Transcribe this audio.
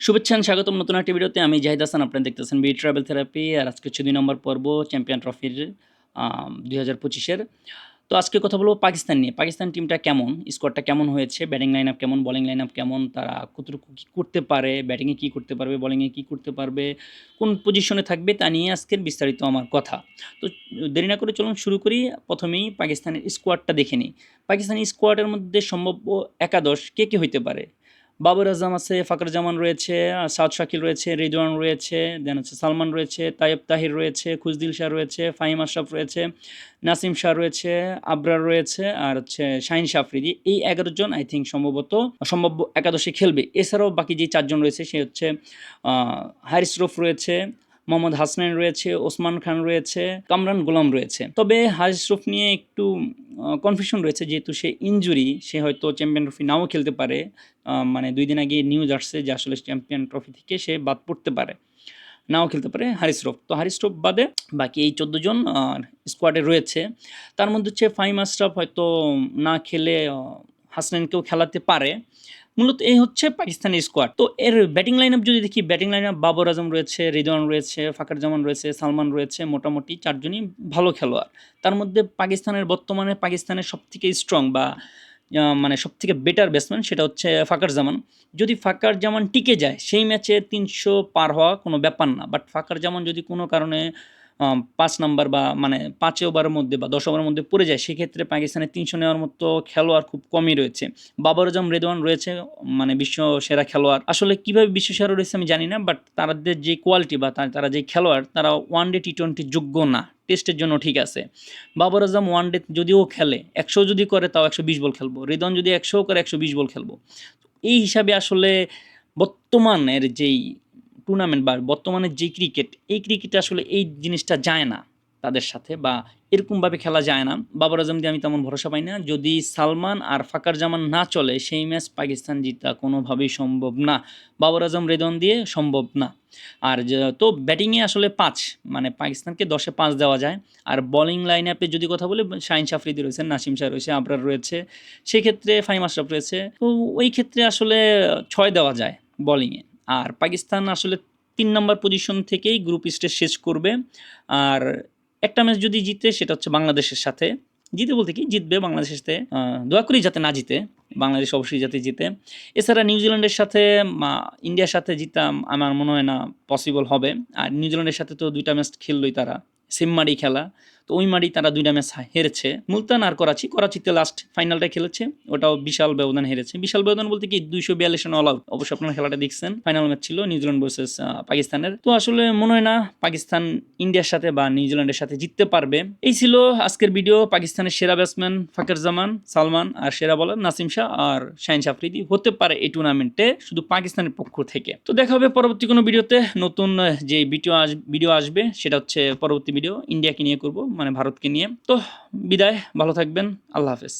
শুভেচ্ছা and স্বাগতম নতুন একটি ভিডিওতে। আমি জাহিদ হাসান, আপনারা দেখতেছেন বি ট্রাভেল থেরাপি। আর আজকে হচ্ছে ২ নম্বর পর্ব চ্যাম্পিয়ন ট্রফির ২০২৫ এর। তো আজকে কথা বলব পাকিস্তান নিয়ে। পাকিস্তান টিমটা কেমন? স্কোয়াডটা কেমন হয়েছে? ব্যাটিং লাইন আপ কেমন? বোলিং লাইন আপ কেমন? তারা কতটুকু কি করতে পারে? ব্যাটিংয়ে কি করতে পারবে? বোলিংয়ে কি করতে পারবে? কোন পজিশনে থাকবে? তা নিয়ে আজকের বিস্তারিত আমার কথা। তো দেরি না করে চলুন শুরু করি। প্রথমেই পাকিস্তানের স্কোয়াডটা দেখে নিই। পাকিস্তানি স্কোয়াডের মধ্যে সম্ভাব্য একাদশ কে হইতে পারে? বাবর আজম আছে, ফাকর জামান রয়েছে, সাদ শাকিল রয়েছে, রিদওয়ান রয়েছে, দেন হচ্ছে সালমান রয়েছে, তাইব তাহির রয়েছে, খুশদিল শাহ রয়েছে, ফাহিম আশরাফ রয়েছে, নাসিম শাহ রয়েছে, আবরার রয়েছে, আর হচ্ছে শাহিন শাহ আফ্রিদি। এই ১১ জন আই থিঙ্ক সম্ভাব্য একাদশে খেলবে। এছাড়াও বাকি যে ৪ জন রয়েছে সে হচ্ছে হারিস রফ রয়েছে, মোহাম্মদ হাসনাইন রয়েছে, ওসমান খান রয়েছে, কামরান গোলাম রয়েছে। তবে হারিস রফ নিয়ে একটু কনফিউশন রয়েছে, যেহেতু সে ইনজুরি, সে হয়তো চ্যাম্পিয়ন ট্রফি নাও খেলতে পারে। মানে ২ দিন আগে নিউজ আসছে যে আসলে চ্যাম্পিয়ন ট্রফি থেকে সে বাদ পড়তে পারে, নাও খেলতে পারে হারিস রফ। তো হারিস রফ বাদে বাকি এই ১৪ জন স্কোয়াডে রয়েছে। তার মধ্যে হচ্ছে ফাহিম আশরাফ হয়তো না খেলে হাসনাইনকেও খেলাতে পারে। মূলত এই হচ্ছে পাকিস্তানের স্কোয়াড। তো এর ব্যাটিং লাইন আপ যদি দেখি, batting line up Babar Azam রয়েছে, রিদওয়ান রয়েছে, ফাকর জামান রয়েছে, সালমান রয়েছে, মোটামুটি ৪ জনই ভালো খেলোয়াড়। তার মধ্যে বর্তমানে পাকিস্তানের সবথেকে স্ট্রং বা মানে সবথেকে বেটার ব্যাটসম্যান সেটা হচ্ছে ফাকর জামান। যদি ফাকর জামান টিকে যায়, সেই ম্যাচে ৩০০ পার হওয়া কোনো ব্যাপার না। বাট ফাকর জামান যদি কোনো কারণে ৫ নাম্বার বা মানে ৫ ওভারের মধ্যে বা ১০ ওভারের মধ্যে পড়ে যায়, সেক্ষেত্রে পাকিস্তানের ৩০০ নেওয়ার মতো খেলোয়াড় খুব কমই রয়েছে। বাবর আজম, রেদওয়ান রয়েছে মানে বিশ্ব সেরা খেলোয়াড়। আসলে কীভাবে বিশ্ব সেরা রয়েছে আমি জানি না, বাট তাদের যে কোয়ালিটি বা তারা যে খেলোয়াড়, তারা ওয়ানডে টি-20 যোগ্য না। টেস্টের জন্য ঠিক আছে। বাবর আজম ওয়ানডে যদিও খেলে, ১০০ যদি করে তাও ১২০ বল খেলবো। রেদওয়ান যদি ১০০ করে ১২০ বল খেলবো। এই হিসাবে আসলে বর্তমানের যেই টুর্নামেন্ট বা বর্তমানের যেই ক্রিকেট, এই ক্রিকেটে আসলে এই জিনিসটা যায় না তাদের সাথে, বা এরকমভাবে খেলা যায় না। বাবর আজম দিয়ে আমি তেমন ভরসা পাই না। যদি সালমান আর ফাকর জামান না চলে, সেই ম্যাচ পাকিস্তান জিতা কোনোভাবেই সম্ভব না। বাবর আজম, রেদওয়ান দিয়ে সম্ভব না। আর তো ব্যাটিংয়ে আসলে ৫, মানে পাকিস্তানকে ১০-এ ৫ দেওয়া যায়। আর বোলিং লাইন আপে যদি কথা বলি, শাহিন শাহ আফ্রিদি রয়েছে, নাসিম শাহ রয়েছে, আবরার রয়েছে, সেক্ষেত্রে ফাহিম আশরাফ রয়েছে। তো ওই ক্ষেত্রে আসলে ৬ দেওয়া যায় বোলিংয়ে। আর পাকিস্তান আসলে ৩ নম্বর পজিশন থেকেই গ্রুপ স্টেজ শেষ করবে। আর একটা ম্যাচ যদি জিতে, সেটা হচ্ছে বাংলাদেশের সাথে। জিতে বলতে কি, জিতবে বাংলাদেশের সাথে। দোয়া করি যাতে না জিতে, বাংলাদেশ অবশ্যই যাতে জিতে। এছাড়া নিউজিল্যান্ডের সাথে ইন্ডিয়ার সাথে জিতা আমার মনে হয় না পসিবল হবে। আর নিউজিল্যান্ডের সাথে তো ২টা ম্যাচ খেললই তারা, সেম মাঠেই খেলা। তো ওই মাঠেই তারা ২টা ম্যাচ হেরেছে, মুলতান আর করাচিতে লাস্ট ফাইনালটা খেলেছে, ওটাও বিশাল ব্যবধান হেরেছে। বিশাল ব্যবধান বলতে কি, ২৪২ রান অল আউট। অবশ্যই আপনারা খেলাটা দেখছেন, ফাইনাল ম্যাচ ছিল নিউজিল্যান্ড ভার্সেস পাকিস্তানের। তো আসলে মনে হয় না পাকিস্তান ইন্ডিয়ার সাথে বা নিউজিল্যান্ডের সাথে জিততে পারবে। এই ছিল আজকের ভিডিও। পাকিস্তানের সেরা ব্যাটসম্যান ফাকর জামান, সালমান, আর সেরা বলার নাসিম শাহ আর শাহিন শাহ আফ্রিদি হতে পারে এই টুর্নামেন্টে, শুধু পাকিস্তানের পক্ষ থেকে। তো দেখা হবে পরবর্তী কোনো ভিডিওতে। নতুন যে ভিডিও আসবে সেটা হচ্ছে পরবর্তী ভিডিও ইন্ডিয়াকে নিয়ে করব, মানে ভারতকে নিয়ে। তো বিদায়, ভালো থাকবেন, আল্লাহ হাফেজ।